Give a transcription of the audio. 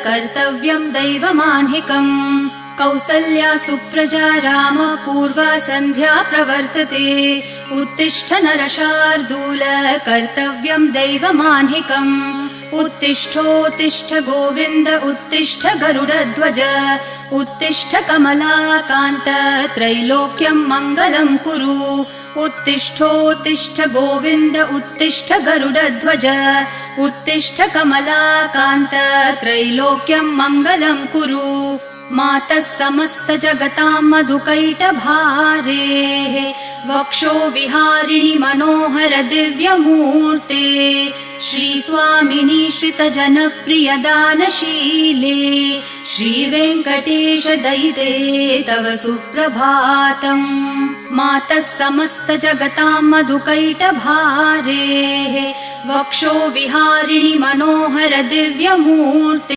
कर्तव्यं दैवमान्हिकम् कौसल्या सुप्रजा राम पूर्वा सन्ध्या प्रवर्तते उत्तिष्ठ नरशार्दूल कर्तव्यं दैवमान्हिकम् उत्तिष्ठोत्तिष्ठ गोविन्द उत्तिष्ठ गरुडध्वज उत्तिष्ठ कमलाकान्त त्रैलोक्यं मङ्गलं कुरु उत्तिष्ठोत्तिष्ठ गोविन्द उत्तिष्ठ गरुडध्वज उत्तिष्ठ कमलाकान्त त्रैलोक्यं मङ्गलं कुरु मातः समस्त जगतां मधुकैटभारेः वक्षो विहारिणि मनोहर दिव्यमूर्ते श्रीस्वामिनि श्रितजनप्रिय दानशीले श्रीवेङ्कटेश दयिते तव सुप्रभातम् मातः समस्त जगतां मधुकैटभारेः वक्षो विहारिणि मनोहर दिव्यमूर्ते